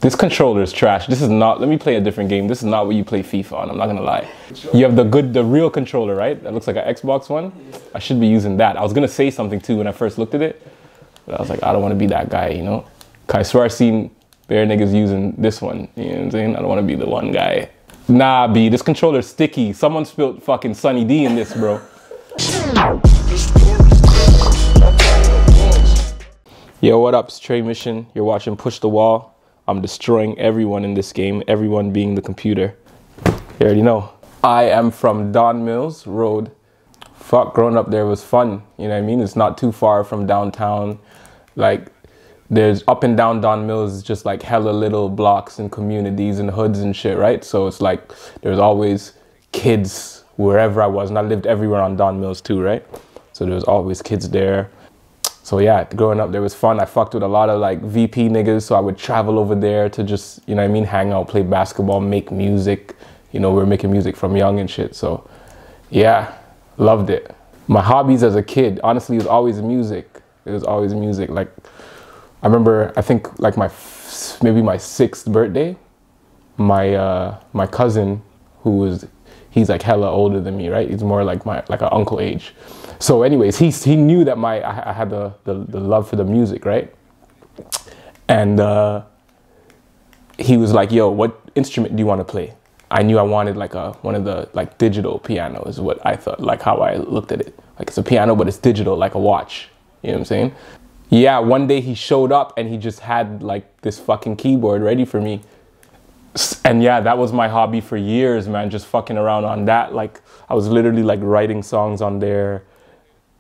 This controller is trash. This is not, let me play a different game. This is not what you play FIFA on, I'm not gonna lie. You have the real controller, right? That looks like an Xbox one. I should be using that. I was gonna say something too when I first looked at it, but I was like, I don't wanna be that guy, you know? I swear I seen bare niggas using this one, you know what I'm saying? I don't wanna be the one guy. Nah, B, this controller's sticky. Someone spilled fucking Sunny D in this, bro. Yo, what up? It's Tre Mission. You're watching Pushthewall. I'm destroying everyone in this game, everyone being the computer. You already know. I am from Don Mills Road. Fuck, growing up there was fun, you know what I mean? It's not too far from downtown. Like, there's up and down Don Mills is just like hella little blocks and communities and hoods and shit, right? So it's like, there's always kids wherever I was, and I lived everywhere on Don Mills too, right? So there was always kids there. So yeah, growing up there was fun. I fucked with a lot of like VP niggas, so I would travel over there to just, you know what I mean, hang out, play basketball, make music. You know, we were making music from young and shit, so yeah, loved it. My hobbies as a kid, honestly, was always music. It was always music. Like, I remember, I think like maybe my 6th birthday, my cousin, he's like hella older than me, right? He's more like an uncle age. So anyways, he knew that I had the love for the music, right? And he was like, yo, what instrument do you want to play? I knew I wanted like one of the like digital piano is what I thought, like how I looked at it. Like it's a piano, but it's digital, like a watch. You know what I'm saying? Yeah, one day he showed up and he just had like this fucking keyboard ready for me. And yeah, that was my hobby for years, man, just fucking around on that. Like I was literally like writing songs on there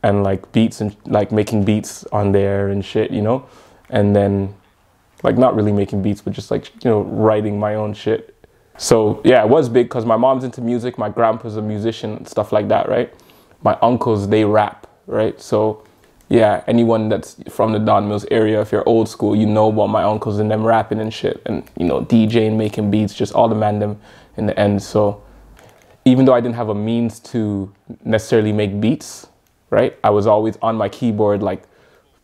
and like beats and like making beats on there and shit, you know? And then like not really making beats, but just like, you know, writing my own shit. So yeah, it was big because my mom's into music. My grandpa's a musician and stuff like that, right? My uncles, they rap, right? So yeah, anyone that's from the Don Mills area, if you're old school, you know about my uncles and them rapping and shit. And, you know, DJing, making beats, just all the mandem in the end. So even though I didn't have a means to necessarily make beats, right? I was always on my keyboard, like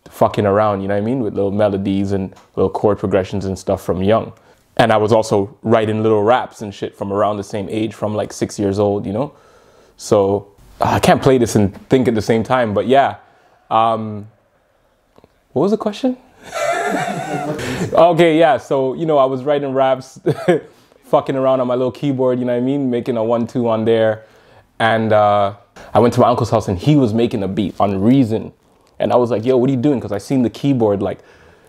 fucking around, you know what I mean? With little melodies and little chord progressions and stuff from young. And I was also writing little raps and shit from around the same age, from like 6 years old, you know? So I can't play this and think at the same time, but yeah. What was the question? Okay, yeah, so, you know, I was writing raps, fucking around on my little keyboard, you know what I mean? Making a 1-2 on there. And I went to my uncle's house and he was making a beat on Reason. And I was like, yo, what are you doing? Because I seen the keyboard like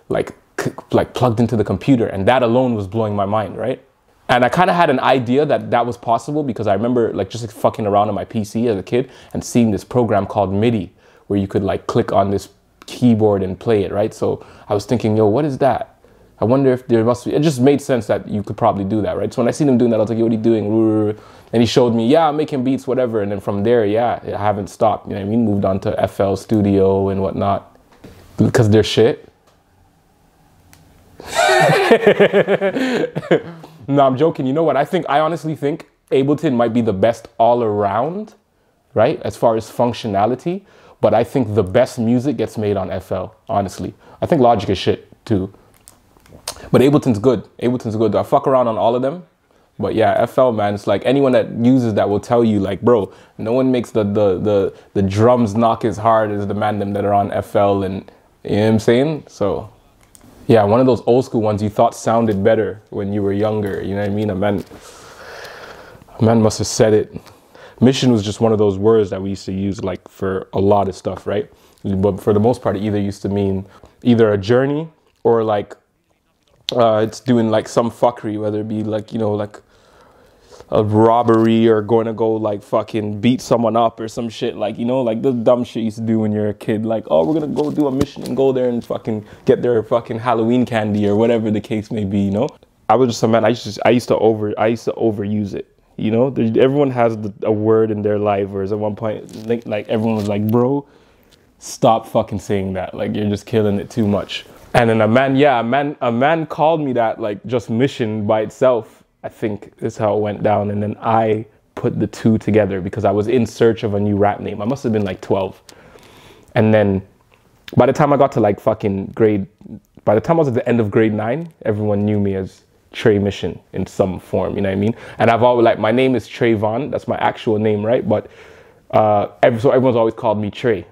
plugged into the computer, and that alone was blowing my mind, right? And I kind of had an idea that that was possible because I remember like just fucking around on my PC as a kid and seeing this program called MIDI, where you could like click on this keyboard and play it, right? So I was thinking, yo, what is that? I wonder if there must be, it just made sense that you could probably do that, right? So when I seen him doing that, I was like, yo, what are you doing? And he showed me, yeah, I'm making beats, whatever. And then from there, yeah, I haven't stopped. You know what I mean? Moved on to FL Studio and whatnot because they're shit. No, I'm joking. You know what? I honestly think Ableton might be the best all around, right? As far as functionality. But I think the best music gets made on FL, honestly. I think Logic is shit too. But Ableton's good. Ableton's good. I fuck around on all of them. But yeah, FL, man, it's like anyone that uses that will tell you, like, bro, no one makes the drums knock as hard as the mandem that are on FL, and you know what I'm saying? So yeah, one of those old school ones you thought sounded better when you were younger. You know what I mean? A man must have said it. Mission was just one of those words that we used to use like for a lot of stuff, right? But for the most part, it either used to mean either a journey or like it's doing like some fuckery, whether it be like, you know, like a robbery or going to go like fucking beat someone up or some shit, like, you know, like the dumb shit you used to do when you're a kid, like, oh, we're gonna go do a mission and go there and fucking get their fucking Halloween candy or whatever the case may be, you know? I was just a man, I used to overuse it. You know, everyone has a word in their life, whereas at one point, like everyone was like, bro, stop fucking saying that. Like, you're just killing it too much. And then a man called me that, like, just Mission by itself, I think is how it went down. And then I put the two together because I was in search of a new rap name. I must have been like 12. And then by the time I got to like fucking grade by the time I was at the end of grade 9, everyone knew me as Tre Mission in some form, you know what I mean? And I've always, like, my name is Trayvon, that's my actual name, right? But so everyone's always called me Tre.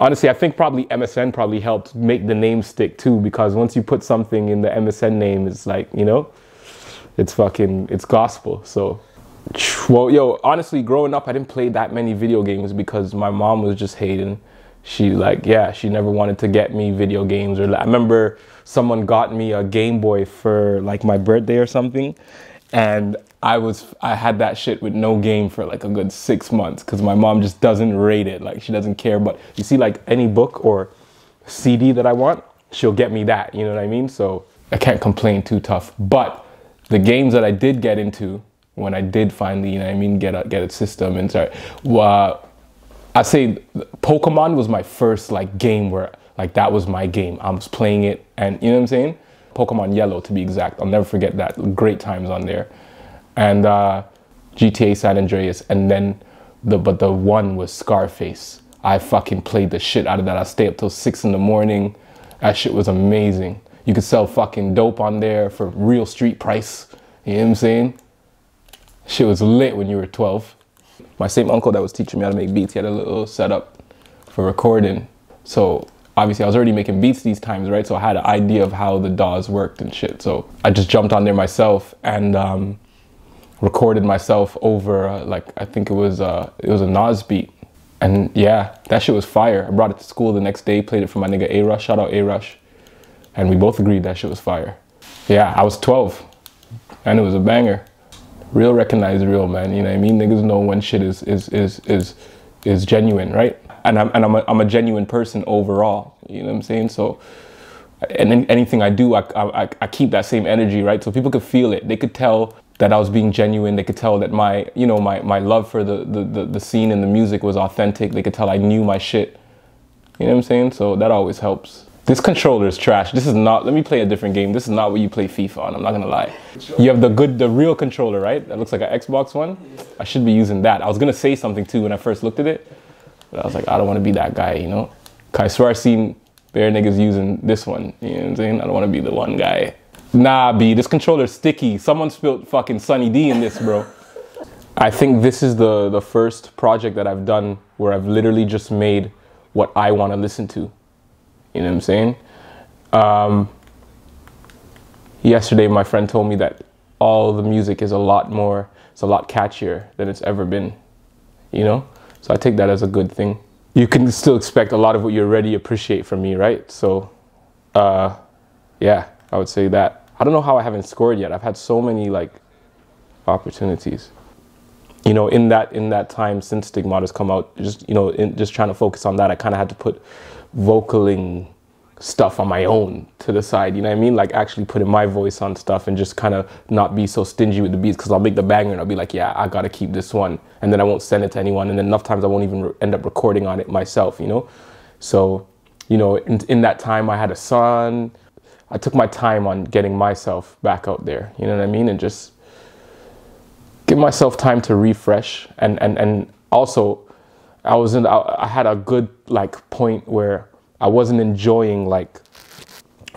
Honestly, I think probably MSN probably helped make the name stick too, because once you put something in the MSN name, it's like, you know, it's gospel. So, well, yo, honestly, growing up, I didn't play that many video games because my mom was just hating. She she never wanted to get me video games. Or I remember someone got me a Game Boy for like my birthday or something, and I had that shit with no game for like a good 6 months because my mom just doesn't rate it. Like, she doesn't care. But you see, like, any book or CD that I want, she'll get me that, you know what I mean? So I can't complain too tough. But the games that I did get into when I did finally, you know what I mean, get a system and start, I say Pokemon was my first like game where like that was my game. I was playing it, and you know what I'm saying? Pokemon Yellow, to be exact. I'll never forget that. Great times on there. And GTA San Andreas, and then the one was Scarface. I fucking played the shit out of that. I stayed up till 6 in the morning. That shit was amazing. You could sell fucking dope on there for real street price. You know what I'm saying? Shit was lit when you were 12. My same uncle that was teaching me how to make beats, he had a little setup for recording. So obviously I was already making beats these times, right? So I had an idea of how the DAWs worked and shit. So I just jumped on there myself and recorded myself over like, I think it was a Nas beat. And yeah, that shit was fire. I brought it to school the next day, played it for my nigga A-Rush, shout out A-Rush. And we both agreed that shit was fire. Yeah, I was 12 and it was a banger. Real recognize real, man. You know what I mean? Niggas know when shit is genuine, right? And I'm a genuine person overall. You know what I'm saying? So, and anything I do, I keep that same energy, right? So people could feel it. They could tell that I was being genuine. They could tell that my love for the scene and the music was authentic. They could tell I knew my shit. You know what I'm saying? So that always helps. This controller is trash. This is not, let me play a different game. This is not what you play FIFA on, I'm not gonna lie. You have the real controller, right? That looks like an Xbox one. I should be using that. I was gonna say something too when I first looked at it, but I was like, I don't wanna be that guy, you know? I swear I seen bare niggas using this one, you know what I'm saying? I don't wanna be the one guy. Nah, B, this controller's sticky. Someone spilled fucking Sunny D in this, bro. I think this is the first project that I've done where I've literally just made what I wanna listen to. You know what I'm saying? Yesterday, my friend told me that all the music is a lot catchier than it's ever been, you know? So I take that as a good thing. You can still expect a lot of what you already appreciate from me, right? So, yeah, I would say that. I don't know how I haven't scored yet. I've had so many, like, opportunities. You know, in that time since Stigmata's come out, just trying to focus on that, I kind of had to put vocaling stuff on my own to the side, you know what I mean? Like actually putting my voice on stuff and just kind of not be so stingy with the beats, because I'll make the banger and I'll be like, yeah, I gotta keep this one, and then I won't send it to anyone, and then enough times I won't even end up recording on it myself, you know? So, you know, in that time I had a son. I took my time on getting myself back out there, you know what I mean? And just give myself time to refresh, and also I had a good like point where I wasn't enjoying like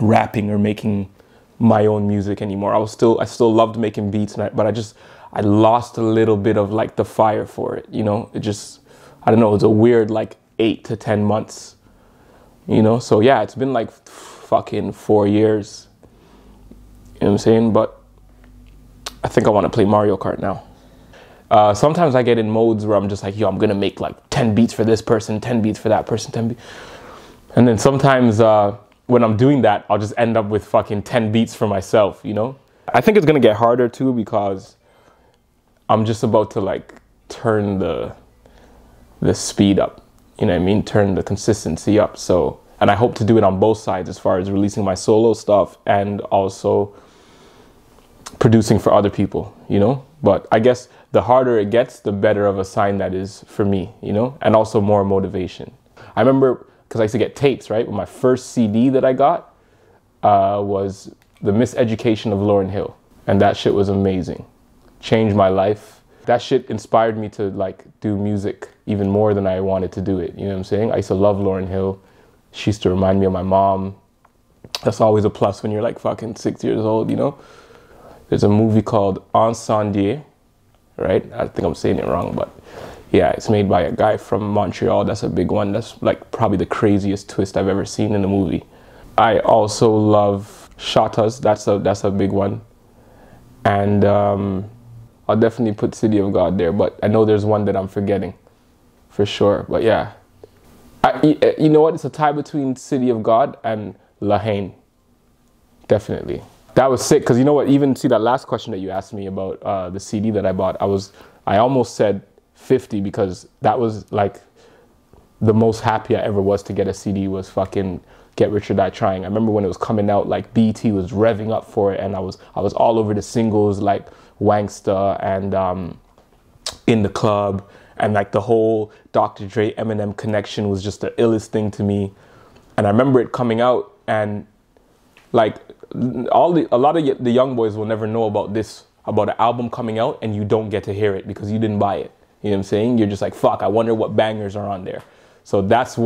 rapping or making my own music anymore. I still loved making beats, but I lost a little bit of like the fire for it, you know? It just, I don't know, it was a weird like 8 to 10 months, you know? So yeah, it's been like fucking 4 years, you know what I'm saying? But I think I want to play Mario Kart now. Sometimes I get in modes where I'm just like, yo, I'm gonna make like 10 beats for this person, 10 beats for that person, 10 beats. And then sometimes when I'm doing that, I'll just end up with fucking 10 beats for myself, you know? I think it's gonna get harder too, because I'm just about to like turn the speed up, you know what I mean? Turn the consistency up. So, and I hope to do it on both sides, as far as releasing my solo stuff and also producing for other people, you know? But I guess the harder it gets, the better of a sign that is for me, you know? And also more motivation. I remember, because I used to get tapes, right? My first CD that I got was The Miseducation of Lauryn Hill. And that shit was amazing. Changed my life. That shit inspired me to like do music even more than I wanted to do it. You know what I'm saying? I used to love Lauryn Hill. She used to remind me of my mom. That's always a plus when you're like fucking 6 years old, you know? There's a movie called Incendies, right? I think I'm saying it wrong, but yeah, it's made by a guy from Montreal. That's a big one. That's like probably the craziest twist I've ever seen in a movie. I also love HOBBIES. That's a big one. And I'll definitely put City of God there, but I know there's one that I'm forgetting for sure. But yeah, you know what? It's a tie between City of God and La Haine. Definitely. That was sick, because you know what? Even see that last question that you asked me about the CD that I bought. I almost said 50, because that was like the most happy I ever was to get a CD was fucking Get Rich or Die Trying. I remember when it was coming out, like BET was revving up for it, and I was all over the singles like Wangsta and In the Club, and like the whole Dr. Dre Eminem connection was just the illest thing to me. And I remember it coming out, and like a lot of the young boys will never know about an album coming out and you don't get to hear it because you didn't buy it. You know what I'm saying? You're just like, fuck, I wonder what bangers are on there. So those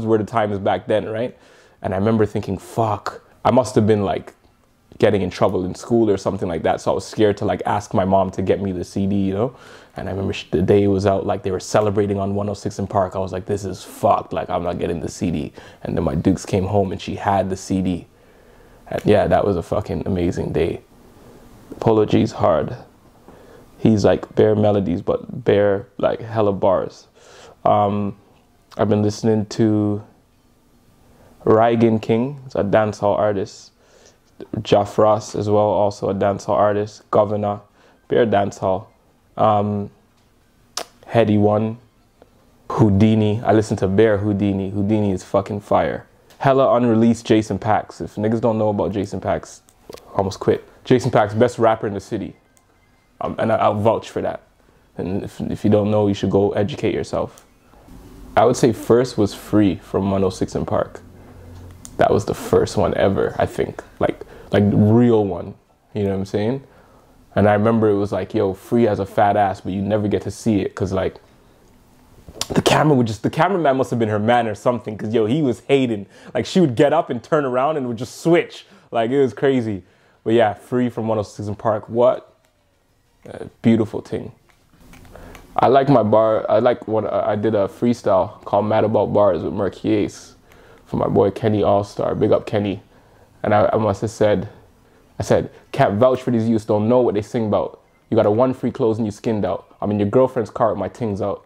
were the times back then, right? And I remember thinking, fuck, I must have been like getting in trouble in school or something like that. So I was scared to like ask my mom to get me the CD, you know? And I remember the day it was out, like they were celebrating on 106 in Park. I was like, this is fucked. Like, I'm not getting the CD. And then my Dukes came home and she had the CD. And yeah, that was a fucking amazing day. Polo G's hard. He's like bare melodies, but bare like hella bars. I've been listening to Raigan King, it's a dancehall artist. Jeff Ross as well, also a dancehall artist. Governor, bare dancehall. Heady One, Houdini. I listen to bare Houdini. Houdini is fucking fire. Hella unreleased Jason Pax. If niggas don't know about Jason Pax, almost quit. Jason Pax, best rapper in the city. And I'll vouch for that. And if you don't know, you should go educate yourself. I would say first was Free from 106 in Park. That was the first one ever, I think. Like real one, you know what I'm saying? And I remember it was like, yo, Free has a fat ass, but you never get to see it, because like, the cameraman must have been her man or something, because yo, he was hating. Like, she would get up and turn around and would just switch. Like, it was crazy. But yeah, Free from 106 in Park, what a beautiful thing. I like my bar. I like what I did a freestyle called Mad About Bars with Murky Ace for my boy Kenny All-Star. Big up Kenny. And I must have said, can't vouch for these youths, don't know what they sing about. You got a one free clothes and you skinned out. I'm in your girlfriend's car with my tings out.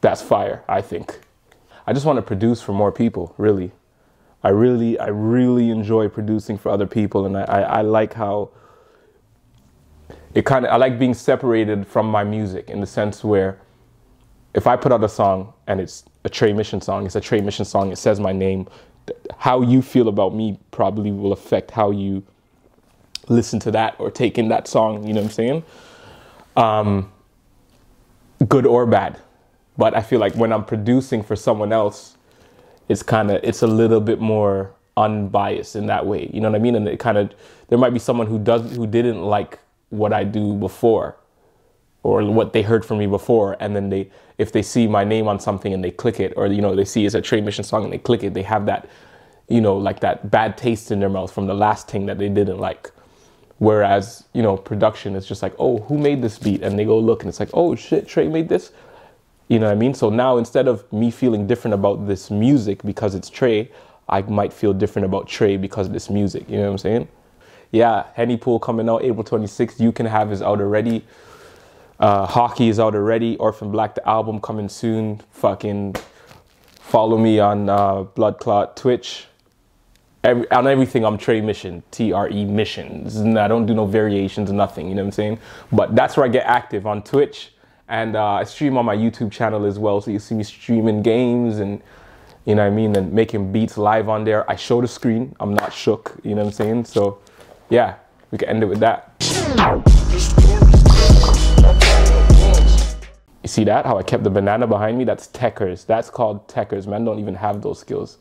That's fire, I think. I just want to produce for more people, really. I really enjoy producing for other people, and I like how I like being separated from my music, in the sense where if I put out a song and it's a Tre Mission song, it's a Tre Mission song, it says my name, how you feel about me probably will affect how you listen to that or take in that song, you know what I'm saying? Good or bad. But I feel like when I'm producing for someone else, it's a little bit more unbiased in that way. You know what I mean? And there might be someone who didn't like what I do before, or what they heard from me before, and then if they see my name on something and they click it, or you know, they see it's a Tre Mission song and they click it, they have that, you know, like that bad taste in their mouth from the last thing that they didn't like. Whereas, you know, production is just like, oh, who made this beat? And they go look and it's like, oh shit, Tre made this. You know what I mean? So now, instead of me feeling different about this music because it's Tre, I might feel different about Tre because of this music. You know what I'm saying? Yeah, Henny Pool coming out April 26th. You Can Have is out already. Hockey is out already. Orphan Black, the album, coming soon. Fucking follow me on Blood Clot Twitch. On everything, I'm Tre Mission. Tre Mission. I don't do no variations, nothing. You know what I'm saying? But that's where I get active, on Twitch. And I stream on my YouTube channel as well. So you see me streaming games and, you know what I mean, and making beats live on there. I show the screen. I'm not shook. You know what I'm saying? So yeah, we can end it with that. You see that? How I kept the banana behind me? That's techers. That's called techers. Man don't even have those skills.